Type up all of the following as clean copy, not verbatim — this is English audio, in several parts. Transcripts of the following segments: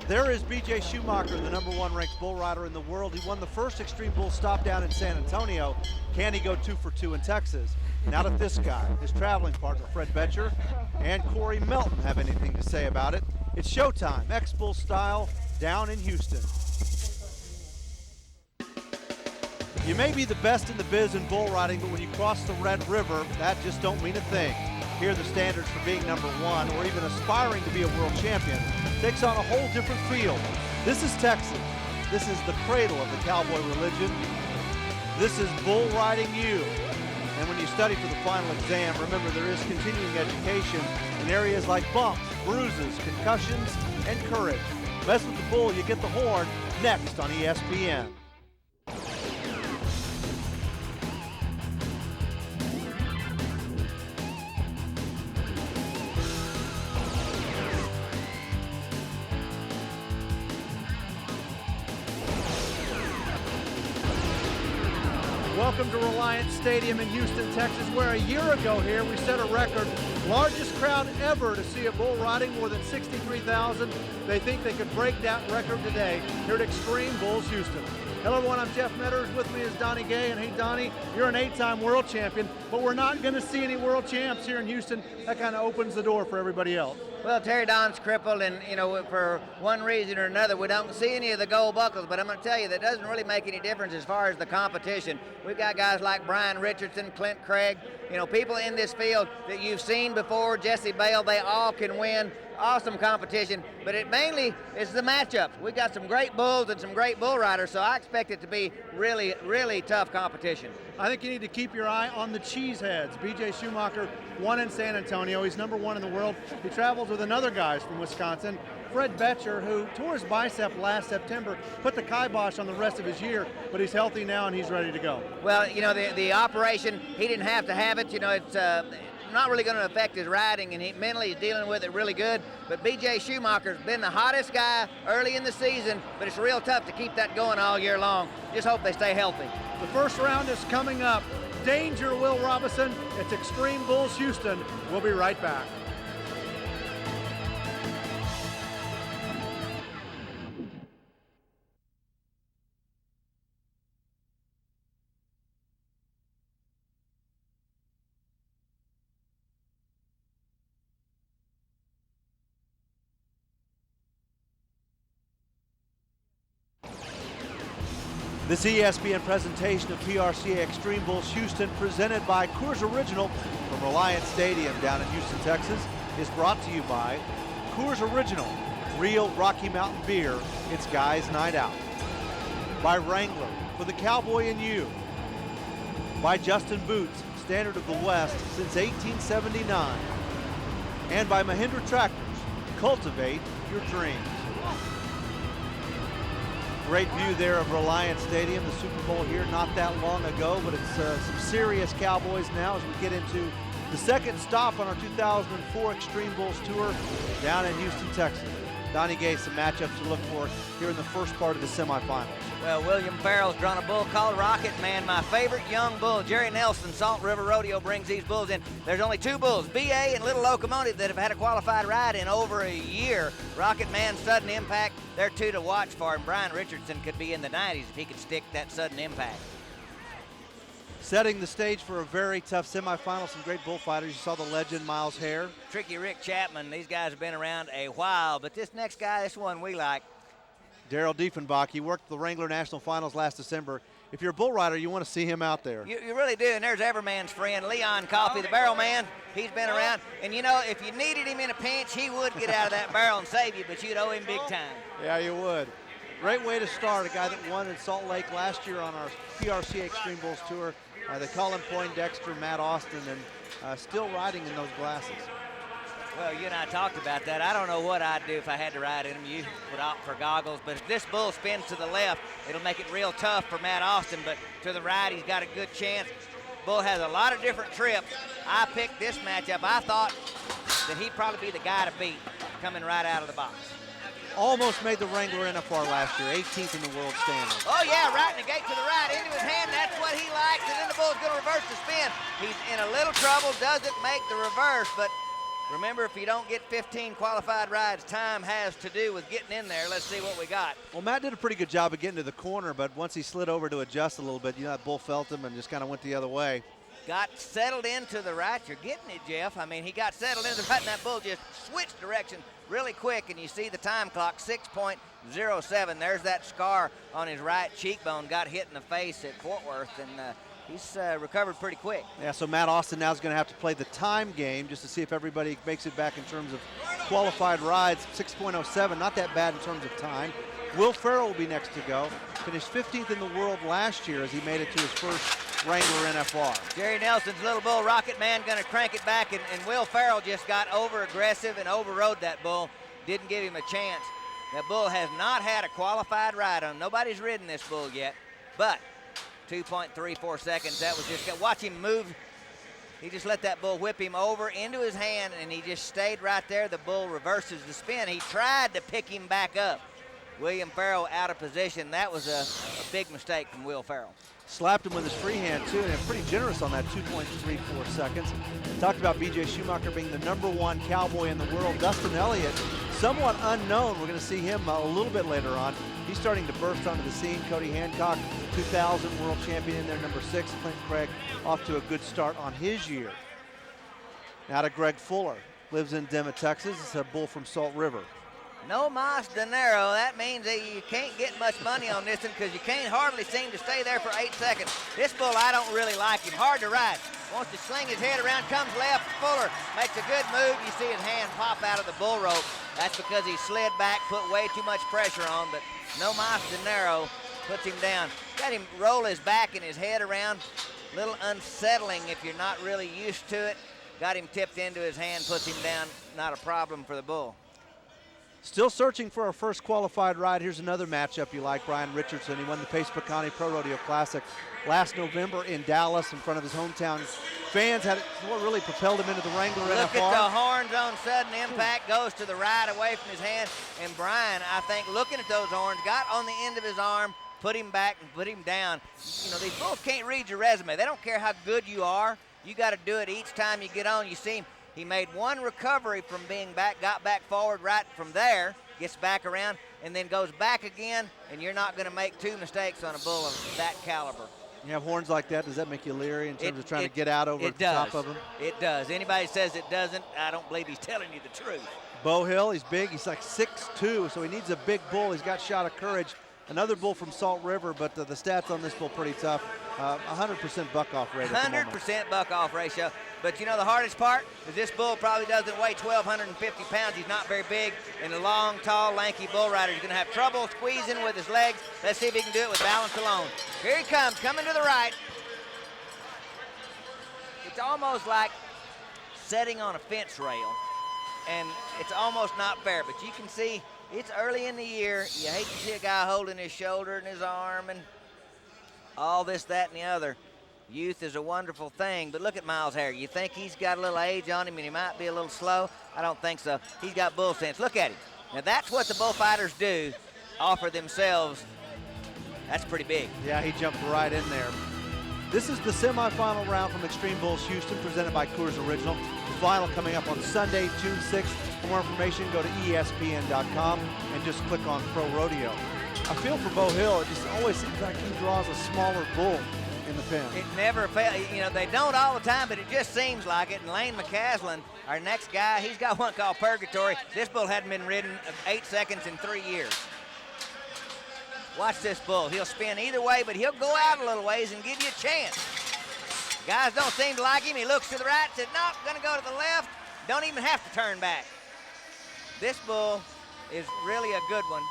There is B.J. Schumacher, the #1 ranked bull rider in the world. He won the first Extreme Bull stop down in San Antonio. Can he go 2 for 2 in Texas? Now that this guy, his traveling partner, Fred Betcher, and Corey Melton have anything to say about it, it's showtime, X-Bull style, down in Houston. You may be the best in the biz in bull riding, but when you cross the Red River, that just don't mean a thing. Here the standards for being #1 or even aspiring to be a world champion takes on a whole different field. This is Texas. This is the cradle of the cowboy religion. This is bull riding you. And when you study for the final exam, remember there is continuing education in areas like bumps, bruises, concussions, and courage. Mess with the bull, you get the horn, next on ESPN. Welcome to Reliance Stadium in Houston, Texas, where a year ago here we set a record. Largest crowd ever to see a bull riding, more than 63,000. They think they could break that record today here at Extreme Bulls Houston. Hello everyone, I'm Jeff Metters. With me is Donnie Gay, and hey Donnie, you're an 8-time world champion, but we're not gonna see any world champs here in Houston. That kind of opens the door for everybody else. Well, Terry Don's crippled, and for one reason or another, we don't see any of the gold buckles. But I'm going to tell you, that doesn't really make any difference as far as the competition. We've got guys like Brian Richardson, Clint Craig, people in this field that you've seen before, Jesse Bale. They all can win. Awesome competition, but it mainly is the matchups. We've got some great bulls and some great bull riders, so I expect it to be really, really tough competition. I think you need to keep your eye on the cheeseheads. B.J. Schumacher won in San Antonio. He's #1 in the world. He travels with another guy from Wisconsin, Fred Betcher, who tore his bicep last September, put the kibosh on the rest of his year, but he's healthy now and he's ready to go. Well, the operation, he didn't have to have it. It's not really going to affect his riding, and he mentally is dealing with it really good. But B.J. Schumacher's been the hottest guy early in the season, but it's real tough to keep that going all year long. Just hope they stay healthy. The first round is coming up. Danger, Will Robinson. It's Extreme Bulls Houston. We'll be right back. This ESPN presentation of PRCA Extreme Bulls Houston, presented by Coors Original from Reliance Stadium down in Houston, Texas, is brought to you by Coors Original, real Rocky Mountain beer. It's Guys Night Out. By Wrangler, for the cowboy in you. By Justin Boots, standard of the West since 1879. And by Mahindra Tractors, cultivate your dreams. Great view there of Reliance Stadium, the Super Bowl here not that long ago, but it's some serious Cowboys now as we get into the second stop on our 2004 Extreme Bulls Tour down in Houston, Texas. Donnie Gay, some matchups to look for here in the first part of the semifinals. Well, William Farrell's drawn a bull called Rocket Man, my favorite young bull. Jerry Nelson, Salt River Rodeo, brings these bulls in. There's only 2 bulls, BA and Little Locomotive, that have had a qualified ride in over a year. Rocket Man, Sudden Impact, they're 2 to watch for, and Brian Richardson could be in the 90s if he could stick that Sudden Impact. Setting the stage for a very tough semifinal, some great bullfighters. You saw the legend Miles Hare. Tricky Rick Chapman, these guys have been around a while, but this next guy, this one we like. Daryl Diefenbach, he worked the Wrangler National Finals last December. If you're a bull rider, you want to see him out there. You really do, and there's Everman's friend, Leon Coffey, the barrel man. He's been around, and if you needed him in a pinch, he would get out of that barrel and save you, but you'd owe him big time. Yeah, you would. Great way to start, a guy that won in Salt Lake last year on our PRCA Extreme Bulls Tour. They call him Poindexter, Matt Austin, and still riding in those glasses. Well, you and I talked about that. I don't know what I'd do if I had to ride in them. You would opt for goggles, but if this bull spins to the left, it'll make it real tough for Matt Austin, but to the right, he's got a good chance. Bull has a lot of different trips. I picked this matchup. I thought that he'd probably be the guy to beat coming right out of the box. Almost made the Wrangler NFR last year, 18th in the world standing. Oh yeah, right in the gate to the right, into his hand, that's what he likes, and then the bull's gonna reverse the spin. He's in a little trouble, doesn't make the reverse, but Remember, if you don't get 15 qualified rides, time has to do with getting in there. Let's see what we got. Well, Matt did a pretty good job of getting to the corner, but once he slid over to adjust a little bit, that bull felt him and just kind of went the other way. Got settled into the right. You're getting it, Jeff. I mean, he got settled into the right, and that bull just switched direction really quick, and you see the time clock, 6.07. There's that scar on his right cheekbone, got hit in the face at Fort Worth, and he's recovered pretty quick. Yeah, so Matt Austin now is going to have to play the time game just to see if everybody makes it back in terms of qualified rides. 6.07, not that bad in terms of time. Will Ferrell will be next to go. Finished 15th in the world last year as he made it to his first Wrangler NFR. Jerry Nelson's little bull, Rocket Man, going to crank it back, and Will Ferrell just got over-aggressive and overrode that bull. Didn't give him a chance. That bull has not had a qualified ride on him. Nobody's ridden this bull yet, but 2.34 seconds. That was just, watch him move. He just let that bull whip him over into his hand, and he just stayed right there. The bull reverses the spin. He tried to pick him back up. William Farrell out of position. That was a big mistake from Will Farrell. Slapped him with his free hand, too, and pretty generous on that 2.34 seconds. Talked about B.J. Schumacher being the #1 cowboy in the world. Dustin Elliott, somewhat unknown. We're going to see him a little bit later on. He's starting to burst onto the scene. Cody Hancock, 2000 world champion in there, #6. Clint Craig off to a good start on his year. Now to Greg Fuller. Lives in Dimmitt, Texas. It's a bull from Salt River. No mas dinero. That means that you can't get much money on this one because you can't hardly seem to stay there for 8 seconds. This bull, I don't really like him. Hard to ride. Wants to sling his head around, comes left. Fuller makes a good move. You see his hand pop out of the bull rope. That's because he slid back, put way too much pressure on, but no mas dinero puts him down. Got him roll his back and his head around. A little unsettling if you're not really used to it. Got him tipped into his hand, puts him down. Not a problem for the bull. Still searching for our first qualified ride. Here's another matchup you like, Brian Richardson. He won the Pace Pecani Pro Rodeo Classic last November in Dallas in front of his hometown fans. What really propelled him into the Wrangler NFR. Look at the horns on sudden impact, goes to the right away from his hand. And Brian, I think, looking at those horns, got on the end of his arm, put him back and put him down. You know, these bulls can't read your resume. They don't care how good you are. You got to do it each time you get on. You see him. He made one recovery from being back, got back forward right from there, gets back around, and then goes back again, and you're not going to make 2 mistakes on a bull of that caliber. You have horns like that, does that make you leery in terms of trying to get out over the top of them? It does. Anybody says it doesn't, I don't believe he's telling you the truth. Bo Hill, he's big. He's like 6'2", so he needs a big bull. He's got shot of courage. Another bull from Salt River, but the stats on this bull pretty tough. 100% buck-off rate at the moment. 100% buck-off ratio. But you know the hardest part is this bull probably doesn't weigh 1,250 pounds. He's not very big, and a long, tall, lanky bull rider is going to have trouble squeezing with his legs. Let's see if he can do it with balance alone. Here he comes, coming to the right. It's almost like setting on a fence rail, and it's almost not fair, but you can see it's early in the year. You hate to see a guy holding his shoulder and his arm and all this, that, and the other. Youth is a wonderful thing, but look at Miles Harry. You think he's got a little age on him and he might be a little slow? I don't think so. He's got bull sense. Look at him. Now that's what the bullfighters do, offer themselves. That's pretty big. Yeah, he jumped right in there. This is the semifinal round from Xtreme Bulls Houston, presented by Coors Original. The final coming up on Sunday, June 6th. For more information, go to ESPN.com and just click on Pro Rodeo. I feel for Bo Hill. It just always seems like he draws a smaller bull in the pen. It never fails. You know, they don't all the time, but it just seems like it. And Lane McCaslin, our next guy, he's got one called Purgatory. This bull hadn't been ridden 8 seconds in 3 years. Watch this bull. He'll spin either way, but he'll go out a little ways and give you a chance. Guys don't seem to like him. He looks to the right, said, nope, going to go to the left. Don't even have to turn back. This bull is really a good one.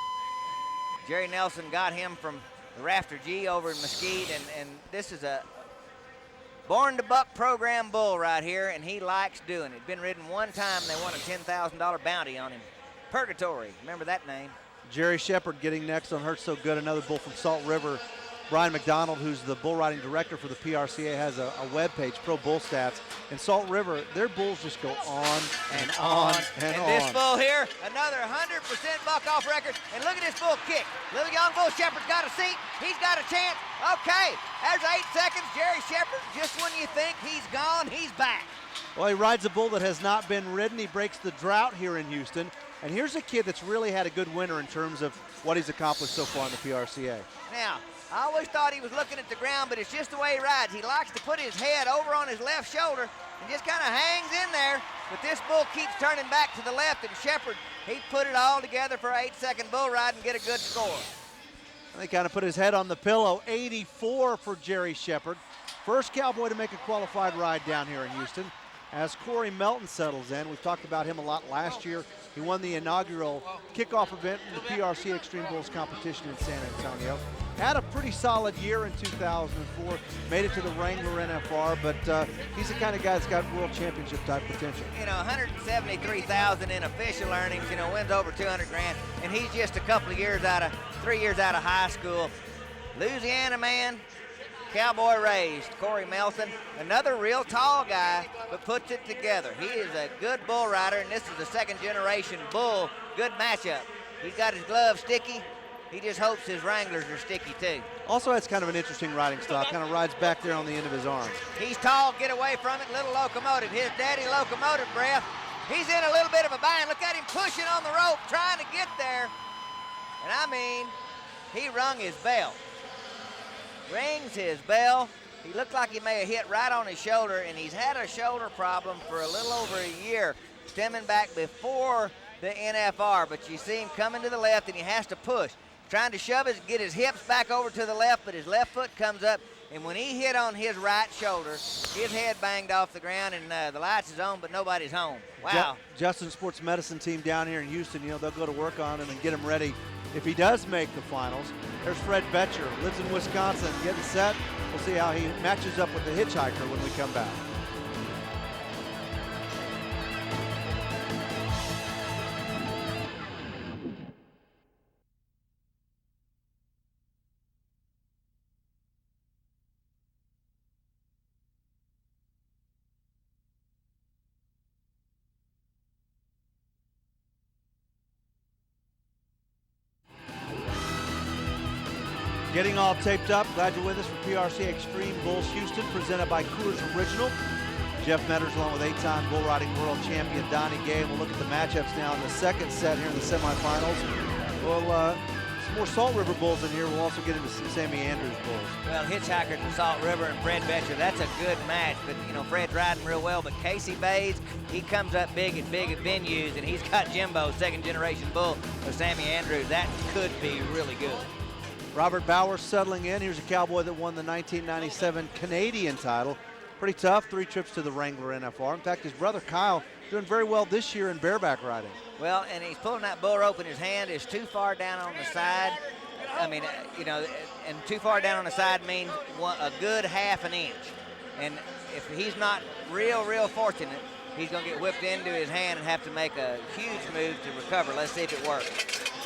Jerry Nelson got him from the Rafter G over in Mesquite, and this is a Born to Buck program bull right here, and he likes doing it. Been ridden one time, and they won a $10,000 bounty on him. Purgatory, remember that name. Jerry Shepard getting next on Hurts So Good, another bull from Salt River. Brian McDonald, who's the bull riding director for the PRCA, has a web page, Pro Bull Stats. In Salt River, their bulls just go on and on and on. This bull here, another 100% buck-off record. And look at this bull kick. Little young bull Shepherd's got a seat. He's got a chance. Okay, there's 8 seconds. Jerry Shepherd, just when you think he's gone, he's back. Well, he rides a bull that has not been ridden. He breaks the drought here in Houston. And here's a kid that's really had a good winter in terms of what he's accomplished so far in the PRCA. Now, I always thought he was looking at the ground, but it's just the way he rides. He likes to put his head over on his left shoulder and just kind of hangs in there. But this bull keeps turning back to the left, and Shepherd, he put it all together for an 8-second bull ride and get a good score. And they kind of put his head on the pillow. 84 for Jerry Shepherd. First cowboy to make a qualified ride down here in Houston. As Corey Melton settles in, we've talked about him a lot last year. He won the inaugural kickoff event in the PRCA Extreme Bulls competition in San Antonio. Had a pretty solid year in 2004. Made it to the Wrangler NFR, but he's the kind of guy that's got world championship type potential. You know, 173,000 in official earnings. You know, wins over 200 grand, and he's just a couple of years out of 3 years out of high school. Louisiana man. Cowboy raised, Corey Melton, another real tall guy, but puts it together. He is a good bull rider, and this is a second-generation bull. Good matchup. He's got his gloves sticky. He just hopes his Wranglers are sticky, too. Also has kind of an interesting riding style, kind of rides back there on the end of his arm. He's tall, get away from it, little locomotive. His daddy locomotive breath. He's in a little bit of a bind. Look at him pushing on the rope, trying to get there. And I mean, he rung his bell. Rings his bell. He looked like he may have hit right on his shoulder, and he's had a shoulder problem for a little over a year, stemming back before the NFR. But you see him coming to the left, and he has to push, trying to get his hips back over to the left, but his left foot comes up, and when he hit on his right shoulder, his head banged off the ground, and the lights is on, but nobody's home. Wow. Justin Sports Medicine team down here in Houston, you know, they'll go to work on him and get him ready if he does make the finals. There's Fred Betcher, lives in Wisconsin, getting set. We'll see how he matches up with the hitchhiker when we come back. Getting all taped up. Glad you're with us for PRCA Extreme Bulls Houston, presented by Coors Original. Jeff Metters along with 8-time bull riding world champion Donnie Gay. We'll look at the matchups now in the second set here in the semifinals. Well, some more Salt River bulls in here. We'll also get into some Sammy Andrews bulls. Well, Hitchhiker from Salt River and Fred Betcher, that's a good match. But, you know, Fred's riding real well. But Casey Bays, he comes up big at venues, and he's got Jimbo, second-generation bull of Sammy Andrews. That could be really good. Robert Bauer settling in. Here's a cowboy that won the 1997 Canadian title. Pretty tough, 3 trips to the Wrangler NFR. In fact, his brother Kyle doing very well this year in bareback riding. Well, and he's pulling that bull rope in his hand. Is too far down on the side. I mean, you know, and too far down on the side means a good half an inch. And if he's not real fortunate, he's going to get whipped into his hand and have to make a huge move to recover. Let's see if it works.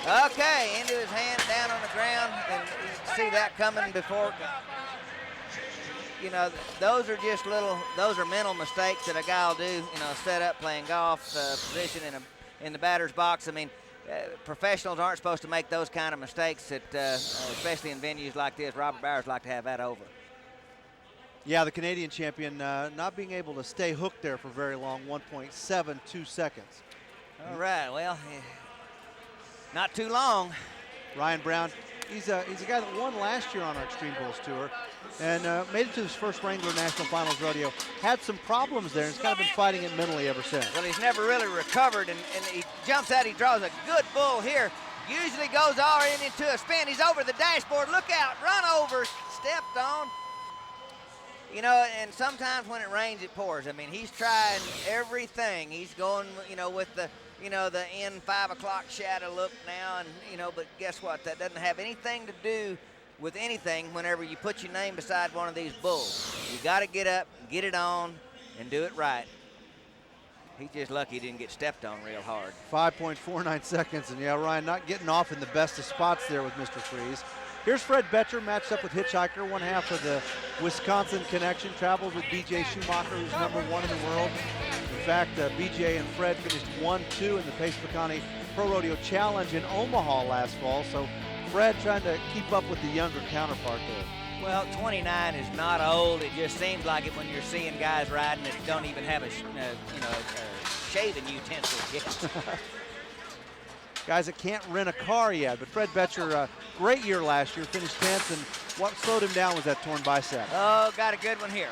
Okay, into his hand, down on the ground, and you see that coming before. You know, those are mental mistakes that a guy will do, you know, set up playing golf, position in the batter's box. I mean, professionals aren't supposed to make those kind of mistakes, especially in venues like this. Robert Bowers like to have that over. Yeah, the Canadian champion not being able to stay hooked there for very long, 1.72 seconds. All right, well, not too long. Ryan Brown, he's a guy that won last year on our Extreme Bulls Tour and made it to his first Wrangler National Finals rodeo. Had some problems there and he's kind of been fighting it mentally ever since. Well, he's never really recovered, and he jumps out, he draws a good bull here. Usually goes all in into a spin. He's over the dashboard. Look out, run over, stepped on. You know, and sometimes when it rains, it pours. I mean, he's trying everything. He's going, you know, with the in 5 o'clock shadow look now, and, you know, but guess what? That doesn't have anything to do with anything whenever you put your name beside one of these bulls. You got to get up, get it on, and do it right. He's just lucky he didn't get stepped on real hard. 5.49 seconds, and yeah, Ryan not getting off in the best of spots there with Mr. Freeze. Here's Fred Betcher matched up with Hitchhiker, one half of the Wisconsin connection, travels with B.J. Schumacher, who's #1 in the world. In fact, B.J. and Fred finished 1-2 in the Pace-Pecani Pro Rodeo Challenge in Omaha last fall, so Fred trying to keep up with the younger counterpart there. Well, 29 is not old. It just seems like it when you're seeing guys riding that don't even have a shaving utensils yet. Guys that can't rent a car yet, but Fred Betcher, great year last year, finished 10th, and what slowed him down was that torn bicep. Oh, got a good one here.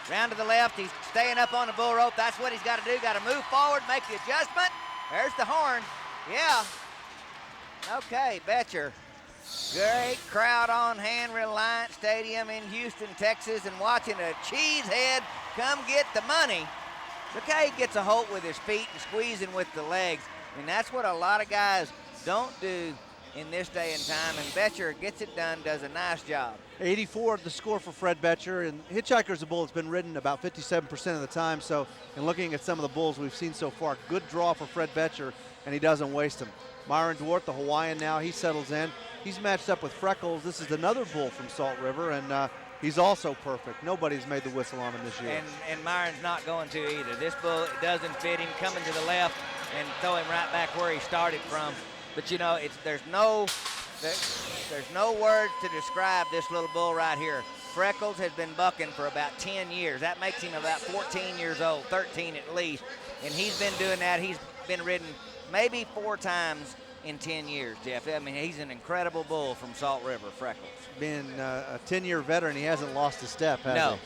Round to the left, he's staying up on the bull rope. That's what he's got to do. Got to move forward, make the adjustment. There's the horn. Yeah. Okay, Betcher. Great crowd on hand, Reliant Stadium in Houston, Texas, and watching a cheesehead come get the money. Look how he gets a hold with his feet and squeezing with the legs. And that's what a lot of guys don't do in this day and time, and Betcher gets it done, does a nice job. 84 the score for Fred Betcher, and Hitchhiker's a bull that's been ridden about 57% of the time, so in looking at some of the bulls we've seen so far, good draw for Fred Betcher, and he doesn't waste them. Myron Dwart, the Hawaiian now, he settles in. He's matched up with Freckles. This is another bull from Salt River, and he's also perfect. Nobody's made the whistle on him this year. And Myron's not going to either. This bull doesn't fit him, coming to the left and throw him right back where he started from. But you know, there's no words to describe this little bull right here. Freckles has been bucking for about 10 years. That makes him about 14 years old, 13 at least. And he's been doing that. He's been ridden maybe 4 times in 10 years, Jeff. I mean, he's an incredible bull from Salt River, Freckles. Being a 10-year veteran, he hasn't lost a step, has no. he?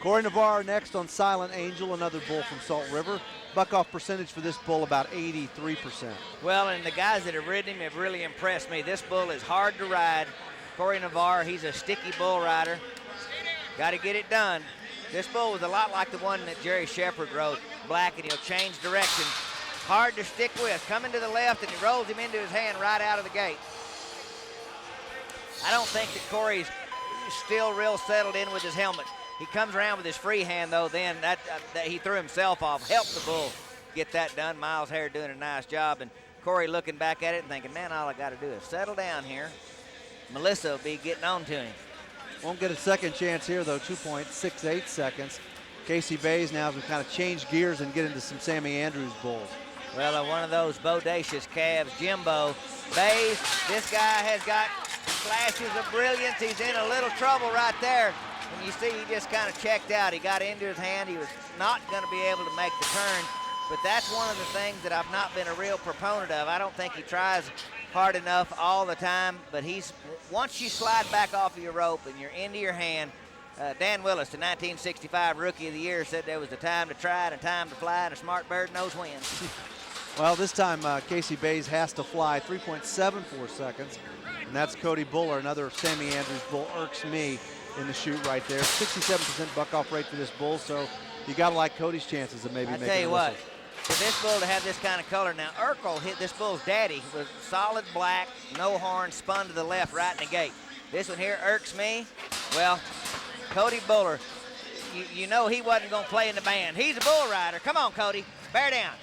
Corey Navarre next on Silent Angel, another bull from Salt River. Buck-off percentage for this bull about 83%. Well, and the guys that have ridden him have really impressed me. This bull is hard to ride. Corey Navarre, he's a sticky bull rider. Got to get it done. This bull was a lot like the one that Jerry Shepard rode, black, and he'll change direction. Hard to stick with. Coming to the left, and he rolls him into his hand right out of the gate. I don't think that Corey's still real settled in with his helmet. He comes around with his free hand, though, then that he threw himself off, helped the bull get that done. Miles Hare doing a nice job, and Corey looking back at it and thinking, man, all I got to do is settle down here. Melissa will be getting on to him. Won't get a second chance here, though, 2.68 seconds. Casey Bays now as we kind of change gears and get into some Sammy Andrews bulls. Well, one of those bodacious calves, Jimbo Bays. This guy has got flashes of brilliance. He's in a little trouble right there. And you see, he just kind of checked out. He got into his hand. He was not going to be able to make the turn. But that's one of the things that I've not been a real proponent of. I don't think he tries hard enough all the time. But once you slide back off of your rope and you're into your hand, Dan Willis, the 1965 Rookie of the Year, said there was a time to try and a time to fly, and a smart bird knows when. Well, this time Casey Bays has to fly 3.74 seconds. And that's Cody Buller, another Sammy Andrews bull, irks me in the chute right there. 67% buck-off rate for this bull, so you got to like Cody's chances of maybe making a whistle. I tell you what, for this bull to have this kind of color, now Urkel hit this bull's daddy, was solid black, no horn, spun to the left right in the gate. This one here irks me. Well, Cody Buller, you know he wasn't going to play in the band. He's a bull rider. Come on, Cody, bear down.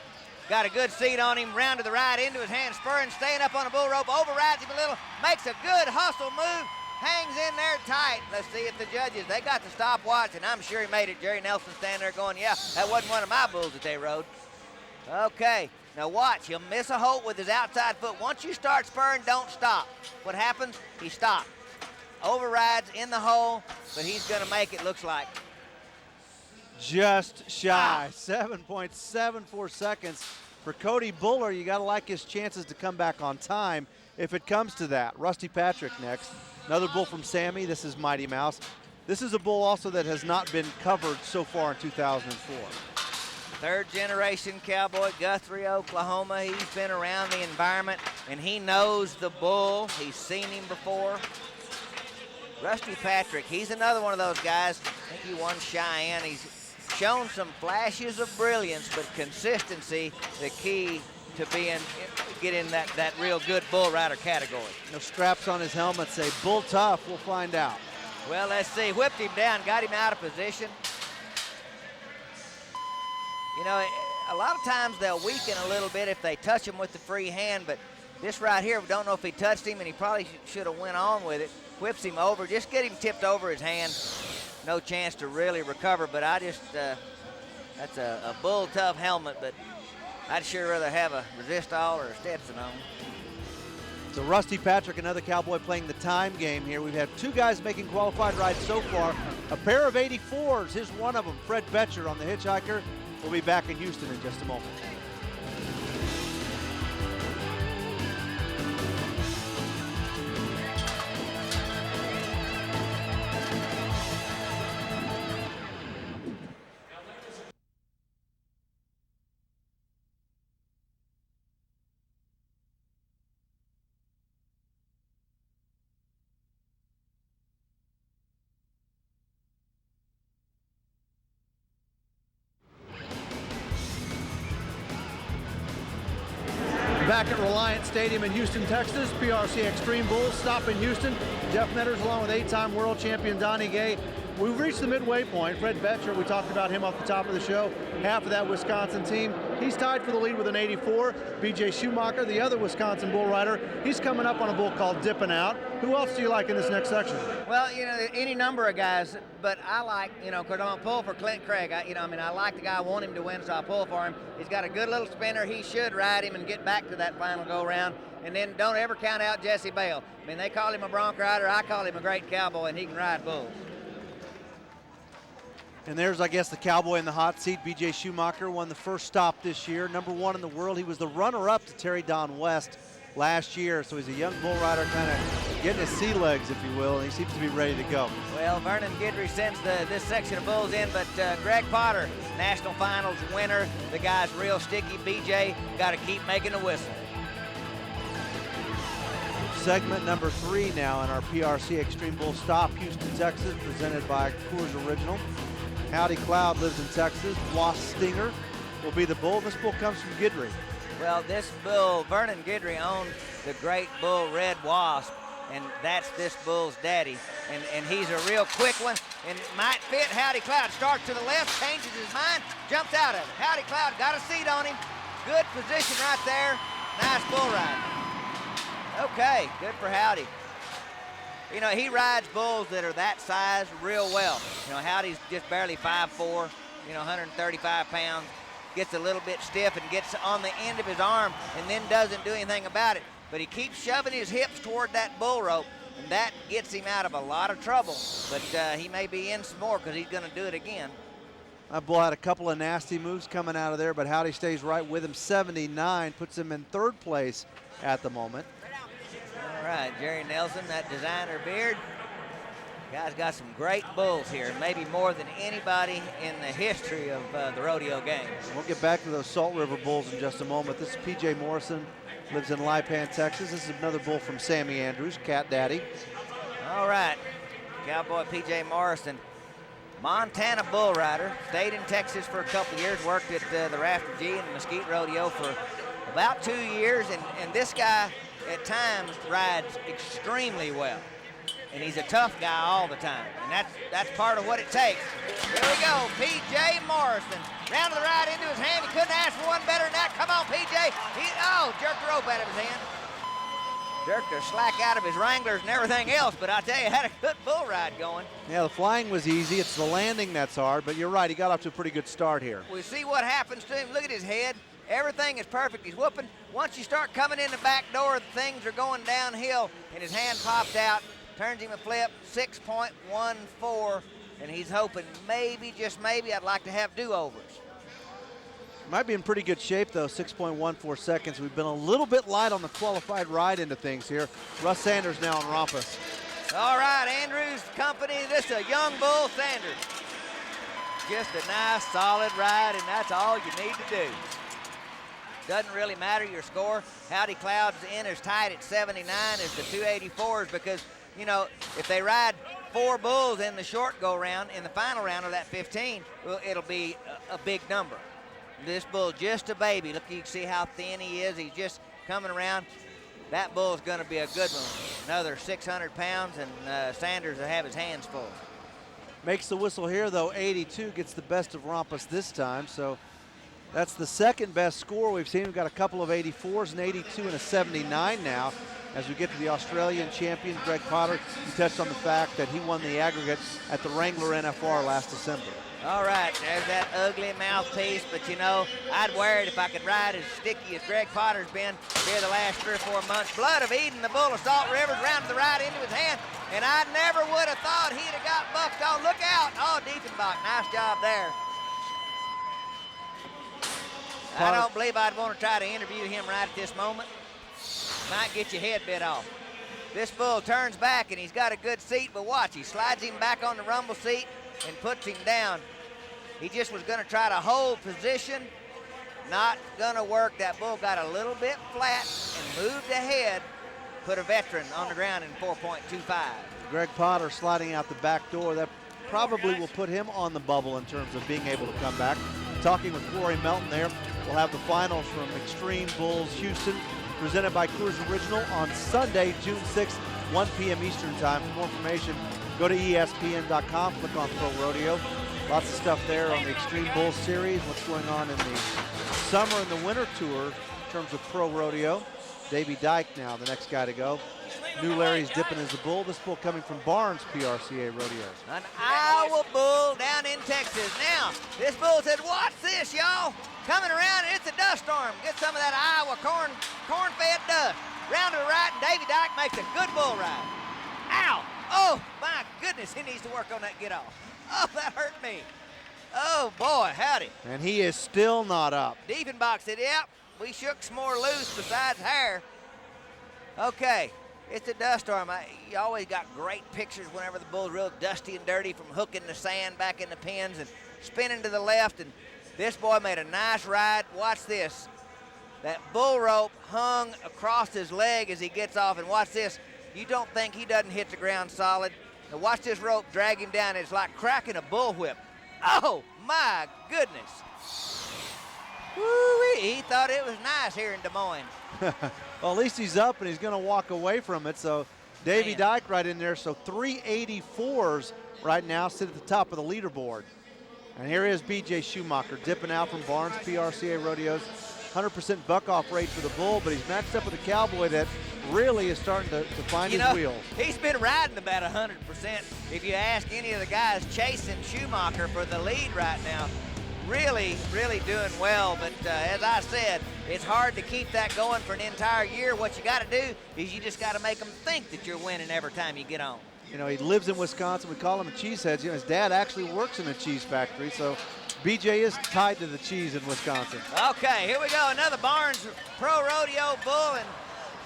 Got a good seat on him, round to the right, into his hand, spurring, staying up on the bull rope, overrides him a little, makes a good hustle move, hangs in there tight. Let's see if the judges, they got the stopwatch, and I'm sure he made it. Jerry Nelson standing there going, yeah, that wasn't one of my bulls that they rode. Okay, now watch, he'll miss a holt with his outside foot. Once you start spurring, don't stop. What happens? He stops. Overrides in the hole, but he's gonna make it, looks like. Just shy, 7.74 seconds for Cody Buller. You got to like his chances to come back on time if it comes to that. Rusty Patrick next, another bull from Sammy. This is Mighty Mouse. This is a bull also that has not been covered so far in 2004. Third generation cowboy, Guthrie, Oklahoma. He's been around the environment and he knows the bull. He's seen him before. Rusty Patrick, he's another one of those guys. I think he won Cheyenne. He's shown some flashes of brilliance, but consistency, the key to getting that real good bull rider category. No straps on his helmet say bull tough. We'll find out. Well, let's see. Whipped him down, got him out of position. You know, a lot of times they'll weaken a little bit if they touch him with the free hand, but This right here, we don't know if he touched him, and he probably should have went on with it. Whips him over, just get him tipped over his hand. No chance to really recover, but I just, that's a bull tough helmet, but I'd sure rather have a Resistol or a Stetson on. So Rusty Patrick, another Cowboy, playing the time game here. We've had two guys making qualified rides so far. A pair of 84s, here's one of them, Fred Betcher on the Hitchhiker. We'll be back in Houston in just a moment. Back at Reliant Stadium in Houston, Texas, PRCA Xtreme Bulls stop in Houston. Jeff Metters along with 8-time world champion Donnie Gay. We've reached the midway point. Fred Betcher, we talked about him off the top of the show, half of that Wisconsin team. He's tied for the lead with an 84. BJ Schumacher, the other Wisconsin bull rider, he's coming up on a bull called Dippin' Out. Who else do you like in this next section? Well, you know, any number of guys, but I like, you know, because I'm going to pull for Clint Craig. I like the guy, I want him to win, so I pull for him. He's got a good little spinner. He should ride him and get back to that final go-round. And then don't ever count out Jesse Bale. I mean, they call him a bronc rider. I call him a great cowboy, and he can ride bulls. And there's, I guess, the Cowboy in the hot seat. BJ Schumacher won the first stop this year. #1 in the world. He was the runner-up to Terry Don West last year. So he's a young bull rider, kind of getting his sea legs, if you will, and he seems to be ready to go. Well, Vernon Guidry sends this section of bulls in, but Greg Potter, National Finals winner. The guy's real sticky. BJ got to keep making the whistle. Segment number 3 now in our PRC Xtreme Bull Stop, Houston, Texas, presented by Coors Original. Howdy Cloud lives in Texas. Wasp Stinger will be the bull. This bull comes from Guidry. Well, this bull, Vernon Guidry owned the great bull Red Wasp, and that's this bull's daddy. And he's a real quick one, and might fit Howdy Cloud. Starts to the left, changes his mind, jumps out of it. Howdy Cloud got a seat on him. Good position right there. Nice bull ride. Okay, good for Howdy. You know, he rides bulls that are that size real well. You know, Howdy's just barely 5'4", 135 pounds. Gets a little bit stiff and gets on the end of his arm and then doesn't do anything about it. But he keeps shoving his hips toward that bull rope, and that gets him out of a lot of trouble. But he may be in some more because he's going to do it again. That bull had a couple of nasty moves coming out of there, but Howdy stays right with him. 79, puts him in 3rd place at the moment. All right, Jerry Nelson, that designer beard. Guy's got some great bulls here, maybe more than anybody in the history of the rodeo game. We'll get back to those Salt River bulls in just a moment. This is P.J. Morrison, lives in Lipan, Texas. This is another bull from Sammy Andrews, Cat Daddy. All right, Cowboy P.J. Morrison, Montana bull rider, stayed in Texas for a couple years, worked at the Rafter G and the Mesquite Rodeo for about 2 years, and this guy at times rides extremely well. And he's a tough guy all the time, and that's part of what it takes. Here we go, P.J. Morrison. Round to the right into his hand. He couldn't ask for one better than that. Come on, P.J. Jerked the rope out of his hand. Jerked the slack out of his Wranglers and everything else, but I tell you, had a good bull ride going. Yeah, the flying was easy. It's the landing that's hard, but you're right. He got off to a pretty good start here. We see what happens to him. Look at his head. Everything is perfect. He's whooping. Once you start coming in the back door, things are going downhill, and his hand popped out. Turns him a flip, 6.14, and he's hoping maybe, just maybe, I'd like to have do-overs. Might be in pretty good shape, though, 6.14 seconds. We've been a little bit light on the qualified ride into things here. Russ Sanders now on Rompus. All right, Andrews Company, this is a young bull, Sanders. Just a nice, solid ride, and that's all you need to do. Doesn't really matter your score. Howdy Cloud's in as tight at 79 as the 284s because, you know, if they ride 4 bulls in the short go-round, in the final round of that 15, well, it'll be a big number. This bull, just a baby. Look, you can see how thin he is. He's just coming around. That bull's going to be a good one. Another 600 pounds, and Sanders will have his hands full. Makes the whistle here, though. 82 gets the best of Rompus this time, so That's the second best score we've seen. We've got a couple of 84s, an 82 and a 79 now. As we get to the Australian champion, Greg Potter, he touched on the fact that he won the aggregate at the Wrangler NFR last December. All right, there's that ugly mouthpiece, but you know, I'd wear it if I could ride as sticky as Greg Potter's been here the last 3 or 4 months. Blood of Eden, the bull of Salt River's round to the right into his hand, and I never would have thought he'd have got bucked on. Look out! Oh, Diefenbach, nice job there. I don't believe I'd want to try to interview him right at this moment. Might get your head bit off. This bull turns back, and he's got a good seat, but watch, he slides him back on the rumble seat and puts him down. He just was going to try to hold position. Not going to work. That bull got a little bit flat and moved ahead. Put a veteran on the ground in 4.25. Greg Potter sliding out the back door. That probably will put him on the bubble in terms of being able to come back. Talking with Corey Melton there. We'll have the finals from Xtreme Bulls Houston, presented by Coors Original on Sunday, June 6th, 1 p.m. Eastern Time. For more information, go to ESPN.com, click on Pro Rodeo. Lots of stuff there on the Xtreme Bulls series, what's going on in the summer and the winter tour in terms of Pro Rodeo. Davey Dyke now, the next guy to go. New Larry's dipping as a bull. This bull coming from Barnes PRCA Rodeos. An Iowa bull down in Texas. Now, this bull said, "What's this, y'all? Coming around, and it's a dust storm. Get some of that Iowa corn-fed dust." Round to the right, and Davey Dyke makes a good bull ride. Ow! Oh, my goodness, he needs to work on that get-off. Oh, that hurt me. Oh, boy, howdy. And he is still not up. Diefenbach said, "Yep, we shook some more loose besides hair." Okay, it's a dust storm. You always got great pictures whenever the bull's real dusty and dirty from hooking the sand back in the pins and spinning to the left. And this boy made a nice ride. Watch this. That bull rope hung across his leg as he gets off. And watch this. You don't think he doesn't hit the ground solid. Now watch this rope drag him down. It's like cracking a bullwhip. Oh, my goodness. Woo-wee. He thought it was nice here in Des Moines. Well, at least he's up and he's going to walk away from it. So Davey Dyke right in there. So 384s right now sit at the top of the leaderboard. And here is B.J. Schumacher dipping out from Barnes PRCA Rodeos. 100% buck-off rate for the bull, but he's matched up with a cowboy that really is starting to find his wheels. He's been riding about 100%. If you ask any of the guys chasing Schumacher for the lead right now, really, really doing well. But as I said, it's hard to keep that going for an entire year. What you got to do is you just got to make them think that you're winning every time you get on. You know, he lives in Wisconsin. We call him a cheesehead. You know, his dad actually works in a cheese factory, so BJ is tied to the cheese in Wisconsin. Okay, here we go. Another Barnes Pro Rodeo bull, and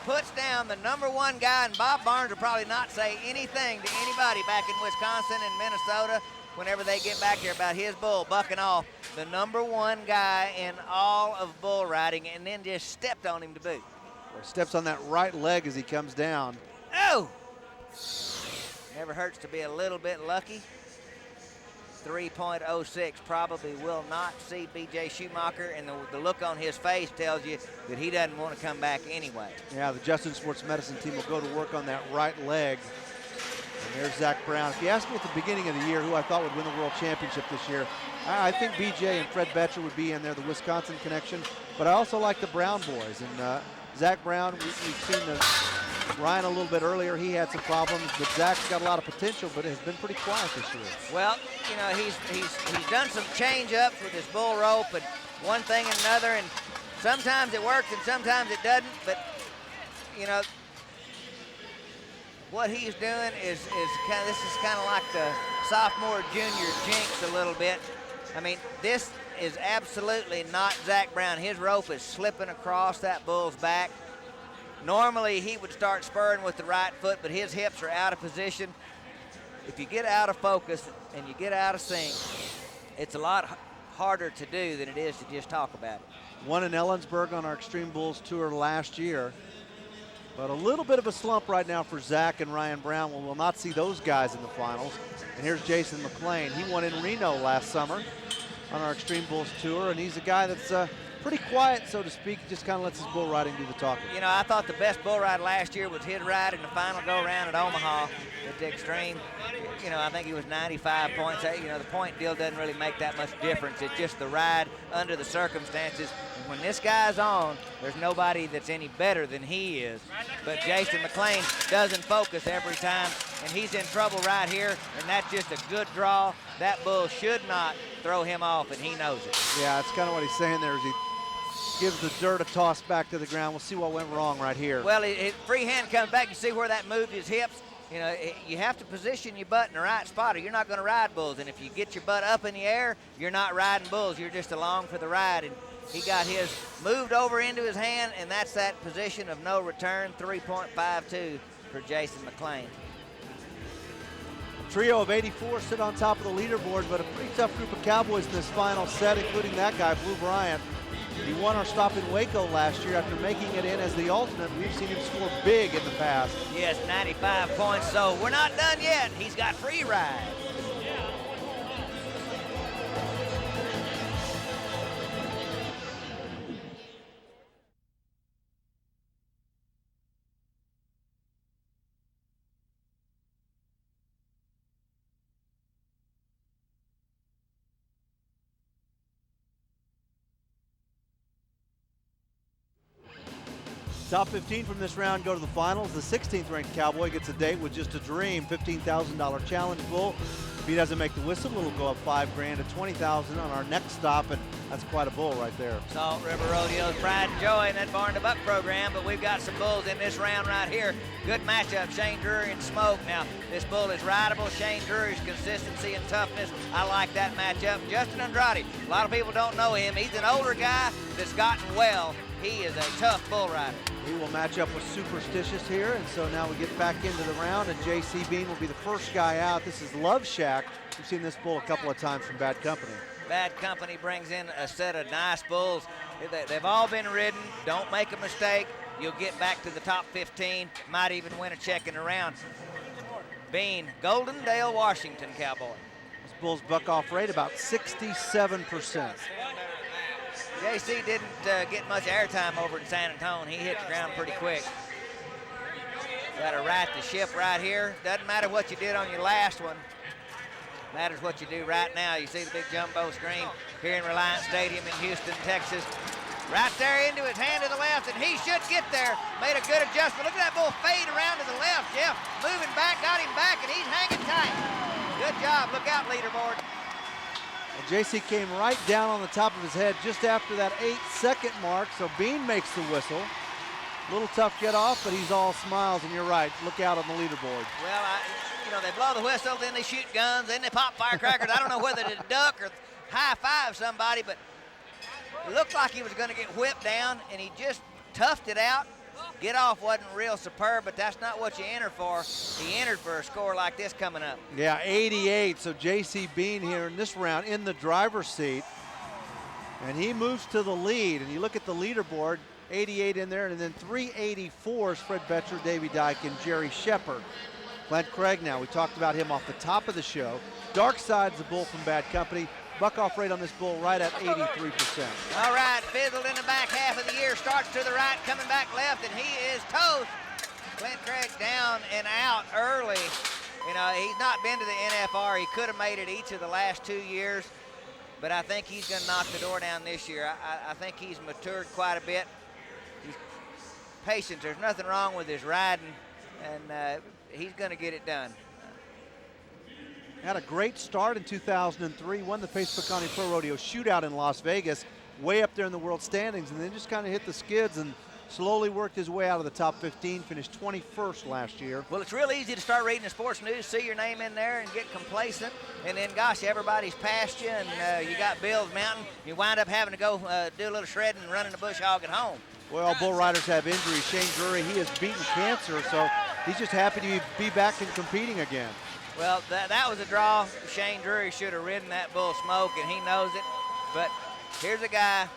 puts down the #1 guy. And Bob Barnes will probably not say anything to anybody back in Wisconsin and Minnesota whenever they get back here about his bull bucking off the #1 guy in all of bull riding, and then just stepped on him to boot. Or steps on that right leg as he comes down. Oh! Never hurts to be a little bit lucky. 3.06 probably will not see B.J. Schumacher, and the look on his face tells you that he doesn't want to come back anyway. Yeah, the Justin Sports Medicine team will go to work on that right leg. And there's Zach Brown. If you asked me at the beginning of the year who I thought would win the World Championship this year, I think B.J. and Fred Betcher would be in there, the Wisconsin connection. But I also like the Brown boys. And Zach Brown, we've seen Ryan a little bit earlier. He had some problems, but Zach's got a lot of potential, but has been pretty quiet this year. Well, you know, he's done some change-ups with his bull rope and one thing and another, and sometimes it works and sometimes it doesn't. But you know, what he's doing is kind of like the sophomore junior jinx a little bit. I mean, this is absolutely not Zach Brown. His rope is slipping across that bull's back. Normally he would start spurring with the right foot, but his hips are out of position. If you get out of focus and you get out of sync, it's a lot harder to do than it is to just talk about it. Won in Ellensburg on our Xtreme Bulls tour last year, but a little bit of a slump right now for Zach and Ryan Brown. We'll not see those guys in the finals. And here's Jason McLean. He won in Reno last summer on our Xtreme Bulls tour, and he's a guy that's pretty quiet, so to speak. Just kind of lets his bull riding do the talking. You know, I thought the best bull ride last year was his ride in the final go-around at Omaha at the Xtreme. You know, I think he was 95 points. You know, the point deal doesn't really make that much difference. It's just the ride under the circumstances. And when this guy's on, there's nobody that's any better than he is. But Jason McClain doesn't focus every time, and he's in trouble right here, and that's just a good draw. That bull should not throw him off, and he knows it. Yeah, that's kind of what he's saying there, is he gives the dirt a toss back to the ground. We'll see what went wrong right here. Well, his free hand comes back. You see where that moved his hips? You know, you have to position your butt in the right spot, or you're not going to ride bulls. And if you get your butt up in the air, you're not riding bulls. You're just along for the ride. And he got his moved over into his hand, and that's that position of no return, 3.52 for Jason McClain. Trio of 84 sit on top of the leaderboard, but a pretty tough group of cowboys in this final set, including that guy, Blue Bryant. He won our stop in Waco last year after making it in as the alternate. We've seen him score big in the past. Yes, 95 points, so we're not done yet. He's got free ride. Top 15 from this round go to the finals. The 16th ranked cowboy gets a date with Just a Dream, $15,000 challenge bull. If he doesn't make the whistle, it'll go up $5,000 to $20,000 on our next stop, and that's quite a bull right there. Salt River Rodeo's pride and joy in that barn to buck program, but we've got some bulls in this round right here. Good matchup, Shane Drury and Smoke. Now, this bull is rideable. Shane Drury's consistency and toughness, I like that matchup. Justin Andrade, a lot of people don't know him. He's an older guy that's gotten well. He is a tough bull rider. He will match up with Superstitious here, and so now we get back into the round, and J.C. Bean will be the first guy out. This is Love Shack. We've seen this bull a couple of times from Bad Company. Bad Company brings in a set of nice bulls. They've all been ridden. Don't make a mistake. You'll get back to the top 15. Might even win a check in the round. Bean, Goldendale, Washington cowboy. This bull's buck-off rate about 67%. JC didn't get much airtime over in San Antonio. He hit the ground pretty quick. Got to right the ship right here. Doesn't matter what you did on your last one. Matters what you do right now. You see the big jumbo screen here in Reliance Stadium in Houston, Texas. Right there into his hand to the left, and he should get there. Made a good adjustment. Look at that bull fade around to the left, Jeff. Moving back, got him back, and he's hanging tight. Good job. Look out, leaderboard. JC came right down on the top of his head just after that 8-second mark, so Bean makes the whistle. A little tough get off, but he's all smiles, and you're right. Look out on the leaderboard. Well, you know, they blow the whistle, then they shoot guns, then they pop firecrackers. I don't know whether to duck or high-five somebody, but it looked like he was going to get whipped down, and he just toughed it out. Get off wasn't real superb, but that's not what you enter for. He entered for a score like this coming up. Yeah, 88, so J.C. Bean here in this round in the driver's seat. And he moves to the lead, and you look at the leaderboard, 88 in there, and then 384s, Fred Betcher, Davey Dyke, and Jerry Shepard. Clint Craig now, we talked about him off the top of the show. Dark Side's a bull from Bad Company. Buck-off rate on this bull right at 83%. All right, fizzled in the back half of the year, starts to the right, coming back left, and he is toast. Clint Craig down and out early. You know, he's not been to the NFR. He could have made it each of the last 2 years, but I think he's going to knock the door down this year. I think he's matured quite a bit. He's patient. There's nothing wrong with his riding, and he's going to get it done. Had a great start in 2003, won the Facebook County Pro Rodeo Shootout in Las Vegas, way up there in the world standings, and then just kind of hit the skids and slowly worked his way out of the top 15, finished 21st last year. Well, it's real easy to start reading the sports news, see your name in there and get complacent, and then, gosh, everybody's passed you, and you got Bill's Mountain. You wind up having to go do a little shredding and running the bush hog at home. Well, bull riders have injuries. Shane Drury, he has beaten cancer, so he's just happy to be back and competing again. Well, that was a draw. Shane Drury should have ridden that bull Smoke, and he knows it. But here's a guy,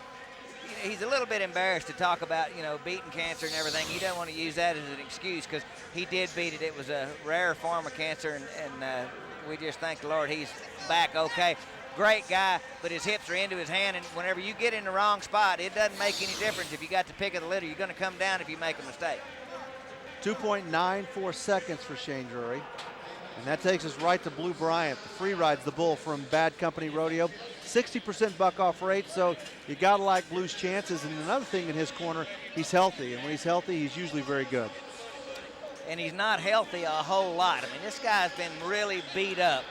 he's a little bit embarrassed to talk about, you know, beating cancer and everything. He doesn't want to use that as an excuse because he did beat it. It was a rare form of cancer, and we just thank the Lord he's back okay. Great guy, but his hips are into his hand, and whenever you get in the wrong spot, it doesn't make any difference. If you got the pick of the litter, you're going to come down if you make a mistake. 2.94 seconds for Shane Drury. And that takes us right to Blue Bryant. The free ride's the bull from Bad Company Rodeo. 60% buck-off rate, so you got to like Blue's chances. And another thing in his corner, he's healthy. And when he's healthy, he's usually very good. And he's not healthy a whole lot. I mean, this guy's been really beat up.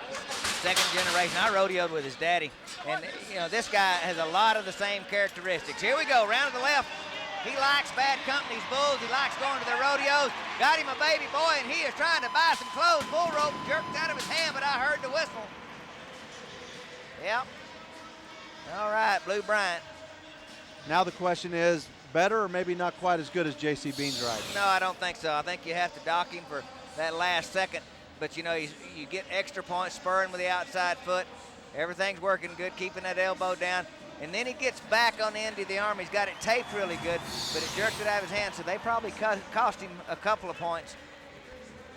Second generation. I rodeoed with his daddy. And, you know, this guy has a lot of the same characteristics. Here we go, round to the left. He likes bad company's bulls. He likes going to their rodeos. Got him a baby boy, and he is trying to buy some clothes. Bull rope jerked out of his hand, but I heard the whistle. Yep. All right, Blue Bryant. Now the question is, better or maybe not quite as good as J.C. Bean's riding? No, I don't think so. I think you have to dock him for that last second. But, you know, you get extra points spurring with the outside foot. Everything's working good, keeping that elbow down. And then he gets back on the end of the arm. He's got it taped really good, but it jerked it out of his hand, so they probably cost him a couple of points.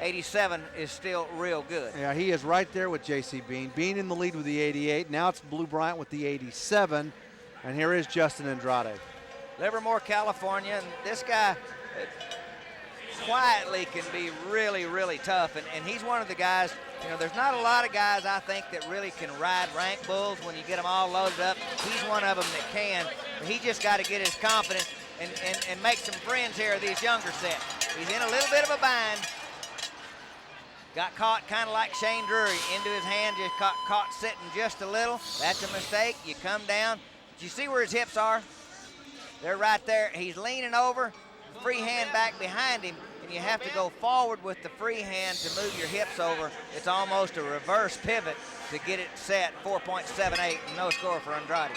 87 is still real good. Yeah, he is right there with J.C. Bean. Bean in the lead with the 88. Now it's Blue Bryant with the 87. And here is Justin Andrade. Livermore, California, and this guy quietly can be really, really tough. And he's one of the guys, you know, there's not a lot of guys, I think, that really can ride rank bulls when you get them all loaded up. He's one of them that can. But he just got to get his confidence and make some friends here of these younger set. He's in a little bit of a bind. Got caught kind of like Shane Drury into his hand, just caught sitting just a little. That's a mistake. You come down. Do you see where his hips are? They're right there. He's leaning over, free hand back behind him, and you have to go forward with the free hand to move your hips over. It's almost a reverse pivot to get it set. 4.78, no score for Andrade.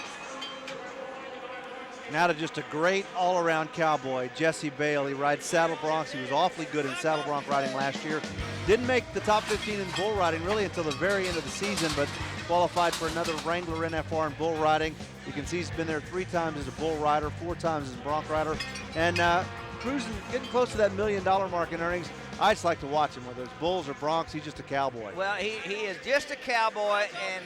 Now to just a great all-around cowboy, Jesse Bale. He rides saddle broncs. He was awfully good in saddle bronc riding last year. Didn't make the top 15 in bull riding really until the very end of the season, but qualified for another Wrangler NFR in bull riding. You can see he's been there 3 times as a bull rider, 4 times as a bronc rider, and cruising, getting close to that $1 million mark in earnings. I just like to watch him, whether it's bulls or broncs. He's just a cowboy. Well, he is just a cowboy, and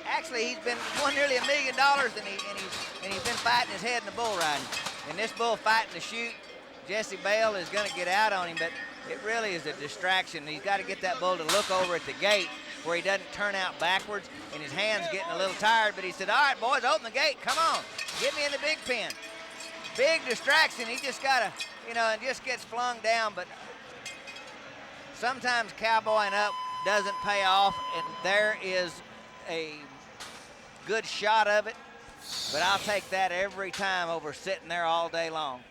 actually he's been won nearly $1 million, and he's been fighting his head in the bull riding. And this bull fighting the chute, Jesse Bale is going to get out on him, but it really is a distraction. He's got to get that bull to look over at the gate where he doesn't turn out backwards, and his hand's getting a little tired, but he said, all right, boys, open the gate, come on, get me in the big pen. Big distraction, he just got to, you know, and just gets flung down, but sometimes cowboying up doesn't pay off, and there is a good shot of it, but I'll take that every time over sitting there all day long.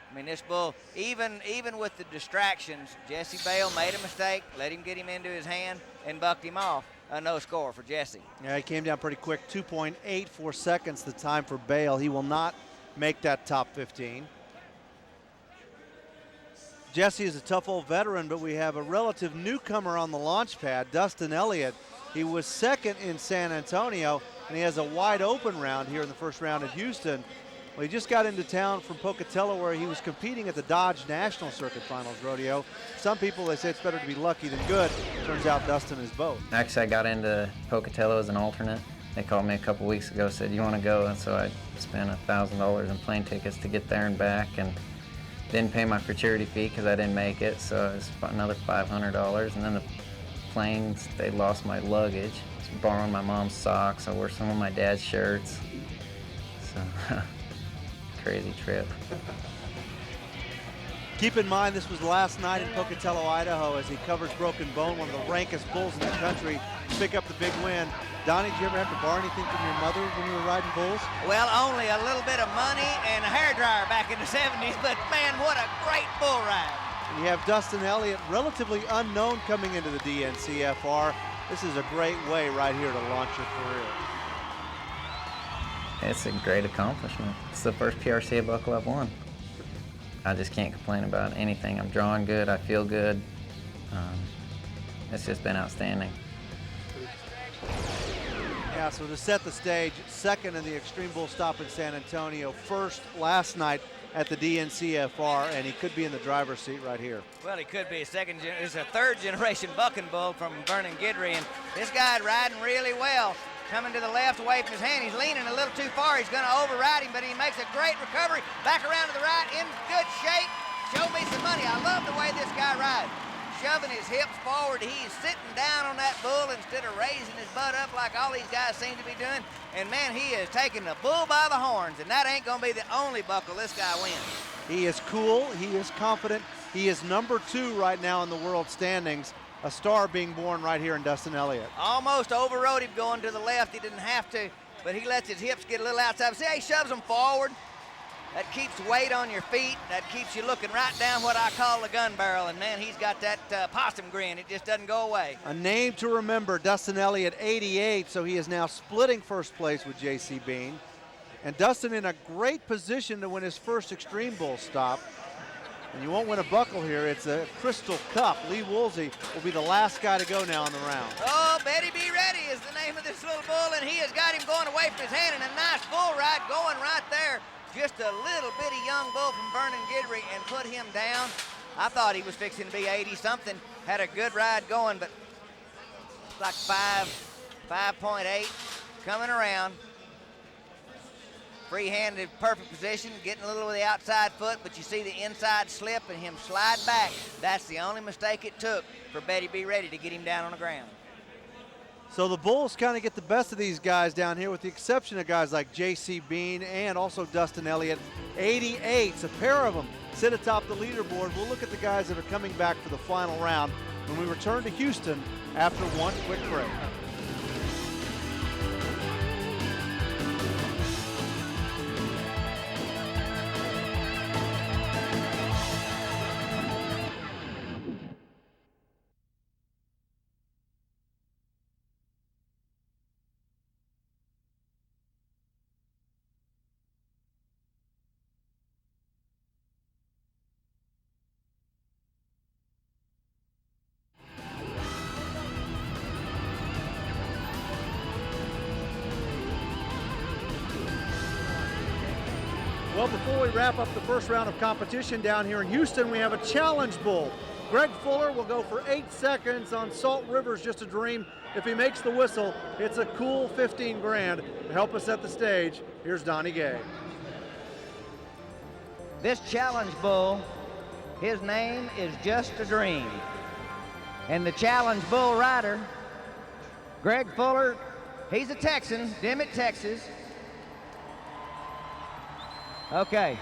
I mean, this bull, even with the distractions, Jesse Bale made a mistake, let him get him into his hand, and bucked him off. A no score for Jesse. Yeah, he came down pretty quick, 2.84 seconds the time for Bale. He will not make that top 15. Jesse is a tough old veteran, but we have a relative newcomer on the launch pad, Dustin Elliott. He was second in San Antonio, and he has a wide open round here in the first round at Houston. Well, he just got into town from Pocatello, where he was competing at the Dodge National Circuit Finals Rodeo. Some people, they say it's better to be lucky than good. Turns out Dustin is both. Actually, I got into Pocatello as an alternate. They called me a couple weeks ago, said, you want to go? And so I spent $1,000 in plane tickets to get there and back, and didn't pay my gratuity fee because I didn't make it, so it was another $500. And then the planes, they lost my luggage. I was borrowing my mom's socks. I wore some of my dad's shirts. So, crazy trip. Keep in mind, this was last night in Pocatello, Idaho, as he covers Broken Bone, one of the rankest bulls in the country, to pick up the big win. Donnie, did you ever have to borrow anything from your mother when you were riding bulls? Well, only a little bit of money and a hairdryer back in the 70s, but man, what a great bull ride. You have Dustin Elliott, relatively unknown coming into the DNCFR. This is a great way right here to launch your career. It's a great accomplishment. It's the first PRCA buckle I've won. I just can't complain about anything. I'm drawing good, I feel good. It's just been outstanding. Yeah, so to set the stage, second in the Extreme Bull Stop in San Antonio, first last night at the DNCFR, and he could be in the driver's seat right here. Well, he could be it's a third generation bucking bull from Vernon Guidry, and this guy riding really well. Coming to the left away from his hand. He's leaning a little too far. He's going to override him, but he makes a great recovery. Back around to the right, in good shape. Show me some money. I love the way this guy rides. shoving his hips forward. He's sitting down on that bull instead of raising his butt up like all these guys seem to be doing. And man, he is taking the bull by the horns, and that ain't gonna be the only buckle this guy wins. He is cool, he is confident, he is number 2 right now in the world standings. A star being born right here in Dustin Elliott. Almost overrode him going to the left. He didn't have to, but he lets his hips get a little outside. See how he shoves them forward? That keeps weight on your feet. That keeps you looking right down what I call the gun barrel. And man, he's got that possum grin. It just doesn't go away. A name to remember, Dustin Elliott, 88, so he is now splitting first place with J.C. Bean. And Dustin in a great position to win his first Xtreme Bull stop. And you won't win a buckle here. It's a Crystal Cup. Lee Woolsey will be the last guy to go now in the round. Oh, Betty Be Ready is the name of this little bull, and he has got him going away from his hand, and a nice bull ride going right there. Just a little bitty young bull from Vernon Guidry and put him down. I thought he was fixing to be 80-something. Had a good ride going, but like 5.8 coming around. Free-handed, perfect position, getting a little of the outside foot, but you see the inside slip and him slide back. That's the only mistake it took for Betty Be Ready to get him down on the ground. So the Bulls kind of get the best of these guys down here with the exception of guys like J.C. Bean and also Dustin Elliott. 88, a pair of them sit atop the leaderboard. We'll look at the guys that are coming back for the final round when we return to Houston after one quick break. Well, before we wrap up the first round of competition down here in Houston, we have a challenge bull. Greg Fuller will go for 8 seconds on Salt River's Just a Dream. If he makes the whistle, it's a cool 15 grand. To help us set the stage, here's Donnie Gay. This challenge bull, his name is Just a Dream. And the challenge bull rider, Greg Fuller, he's a Texan, Dimmitt, Texas. Okay,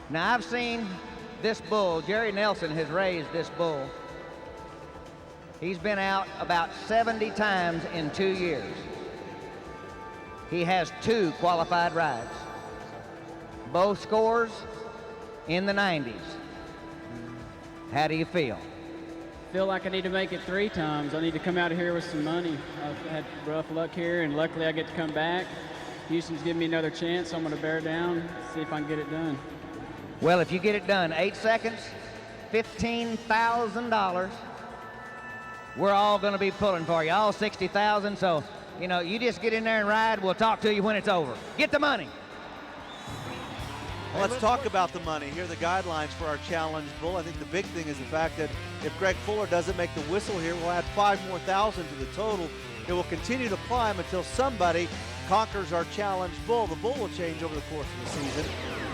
now I've seen this bull. Jerry Nelson has raised this bull. He's been out about 70 times in 2 years. He has 2 qualified rides. Both scores in the 90s. How do you feel? Feel like I need to make it 3 times. I need to come out of here with some money. I've had rough luck here, and luckily I get to come back. Houston's giving me another chance, so I'm going to bear down, see if I can get it done. Well, if you get it done, 8 seconds, $15,000. We're all going to be pulling for you, all 60,000. So, you know, you just get in there and ride. We'll talk to you when it's over. Get the money. Well, let's talk about the money. Here are the guidelines for our challenge bull. I think the big thing is the fact that if Greg Fuller doesn't make the whistle here, we'll add 5 more thousand to the total. It will continue to climb until somebody conquers our challenge bull. The bull will change over the course of the season,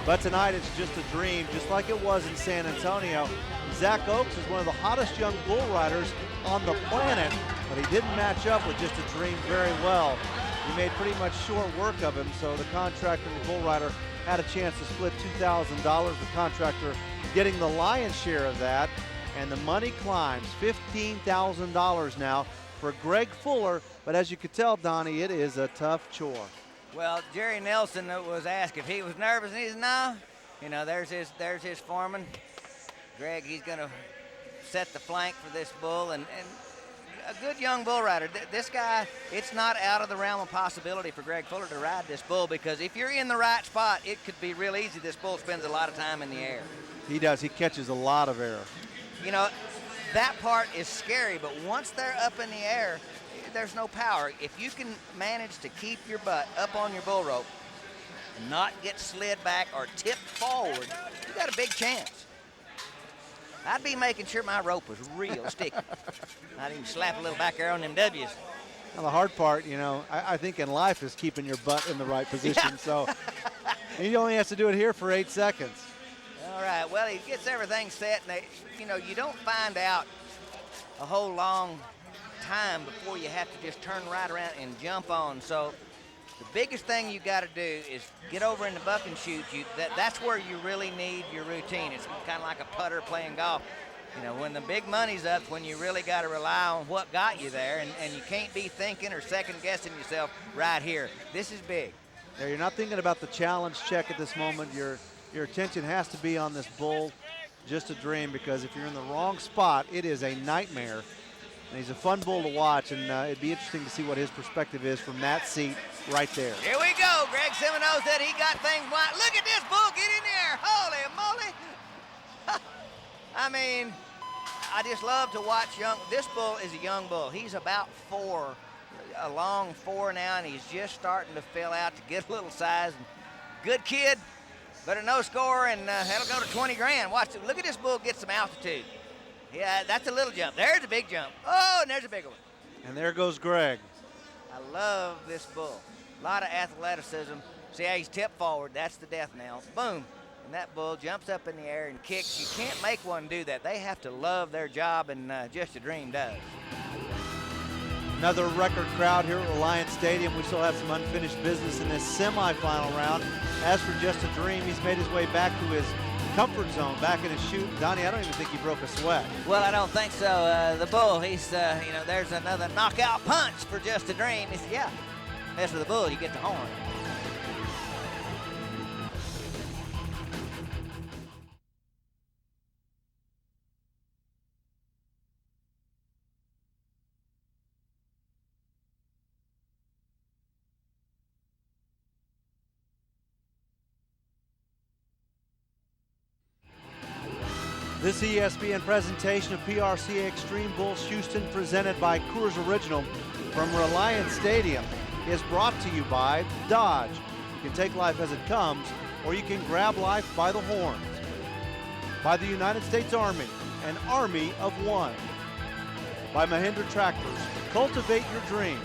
but tonight it's just a dream, just like it was in San Antonio. Zach Oaks is one of the hottest young bull riders on the planet, but he didn't match up with Just a Dream very well. He made pretty much short work of him, so the contractor and the bull rider had a chance to split $2,000. The contractor getting the lion's share of that, and the money climbs, $15,000 now for Greg Fuller. But as you could tell, Donnie, it is a tough chore. Well, Jerry Nelson was asked if he was nervous, and he said, no. You know, there's his foreman. Greg, he's going to set the flank for this bull, and a good young bull rider. This guy, it's not out of the realm of possibility for Greg Fuller to ride this bull, because if you're in the right spot, it could be real easy. This bull spends a lot of time in the air. He does. He catches a lot of air. You know, that part is scary, but once they're up in the air, there's no power. If you can manage to keep your butt up on your bull rope and not get slid back or tipped forward, you got a big chance. I'd be making sure my rope was real sticky. I'd even slap a little back there on them W's. Now, the hard part, you know, I think in life is keeping your butt in the right position. Yeah. So he only has to do it here for 8 seconds. All right, Well, he gets everything set, and you don't find out a whole long time before you have to just turn right around and jump on. So the biggest thing you got to do is get over in the buck and shoot. That's where you really need your routine. It's kind of like a putter playing golf. When the big money's up, when you really got to rely on what got you there, and you can't be thinking or second-guessing yourself right here. This is big. Yeah, you're not thinking about the challenge check at this moment. Your attention has to be on this bull, Just a Dream, because if you're in the wrong spot, it is a nightmare. And he's a fun bull to watch, and it'd be interesting to see what his perspective is from that seat right there. Here we go. Greg Seminoe said he got things blind. Look at this bull get in there. Holy moly. I mean, I just love to watch this bull is a young bull. He's about 4, along 4 now, and he's just starting to fill out to get a little size. Good kid, but a no score, and that'll go to 20 grand. Watch it. Look at this bull get some altitude. Yeah, that's a little jump. There's a big jump. Oh, and there's a bigger one. And there goes Greg. I love this bull. A lot of athleticism. See how he's tipped forward. That's the death knell. Boom. And that bull jumps up in the air and kicks. You can't make one do that. They have to love their job, and Just a Dream does. Another record crowd here at Reliance Stadium. We still have some unfinished business in this semifinal round. As for Just a Dream, he's made his way back to his comfort zone, back in his chute. Donnie, I don't even think he broke a sweat. Well, I don't think so. The bull, he's, there's another knockout punch for Just a Dream. Yeah, as for the bull, you get the horn. This ESPN presentation of PRCA Xtreme Bulls Houston, presented by Coors Original from Reliance Stadium, is brought to you by Dodge. You can take life as it comes, or you can grab life by the horns. By the United States Army, an army of one. By Mahindra Tractors, cultivate your dreams.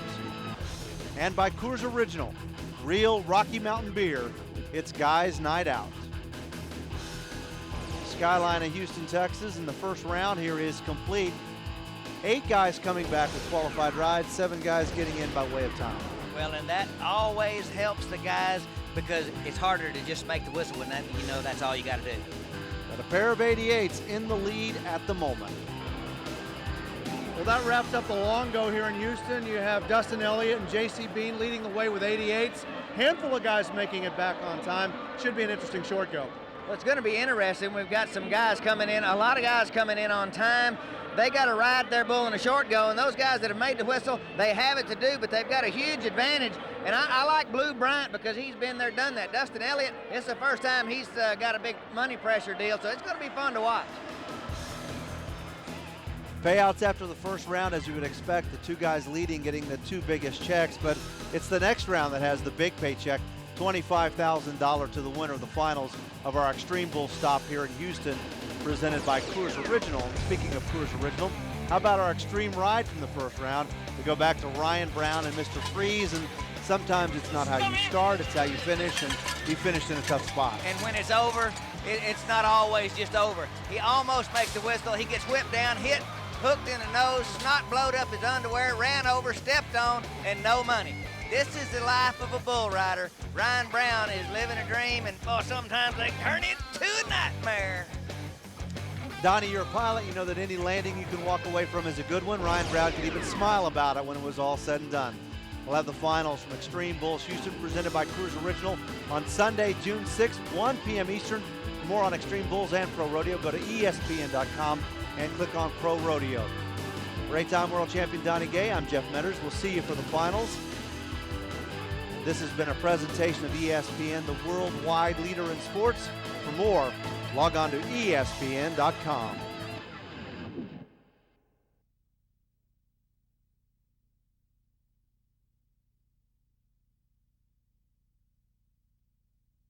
And by Coors Original, real Rocky Mountain beer. It's Guys Night Out. Skyline of Houston, Texas, in the first round here is complete. 8 guys coming back with qualified rides, 7 guys getting in by way of time. Well, and that always helps the guys because it's harder to just make the whistle when that's all you got to do. But a pair of 88s in the lead at the moment. Well, that wraps up the long go here in Houston. You have Dustin Elliott and J.C. Bean leading the way with 88s. Handful of guys making it back on time. Should be an interesting short go. Well, it's going to be interesting. We've got some guys coming in, a lot of guys coming in on time. They got to ride their bull in a short go, and those guys that have made the whistle, they have it to do, but they've got a huge advantage. And I like Blue Bryant because he's been there, done that. Dustin Elliott, it's the first time he's got a big money pressure deal, so it's going to be fun to watch. Payouts after the first round, as you would expect, the 2 guys leading getting the 2 biggest checks, but it's the next round that has the big paycheck. $25,000 to the winner of the finals of our Xtreme Bull stop here in Houston, presented by Coors Original. And speaking of Coors Original, how about our extreme ride from the first round? We go back to Ryan Brown and Mr. Freeze, and sometimes it's not how you start, it's how you finish, and he finished in a tough spot. And when it's over, it's not always just over. He almost makes the whistle, he gets whipped down, hit, hooked in the nose, snot blowed up his underwear, ran over, stepped on, and no money. This is the life of a bull rider. Ryan Brown is living a dream, and sometimes they turn it to a nightmare. Donnie, you're a pilot. You know that any landing you can walk away from is a good one. Ryan Brown could even smile about it when it was all said and done. We'll have the finals from Xtreme Bulls Houston, presented by Coors Original, on Sunday, June 6th, 1 p.m. Eastern. For more on Xtreme Bulls and Pro Rodeo, go to ESPN.com and click on Pro Rodeo. For 8-time world champion Donnie Gay, I'm Jeff Metters. We'll see you for the finals. This has been a presentation of ESPN, the worldwide leader in sports. For more, log on to ESPN.com.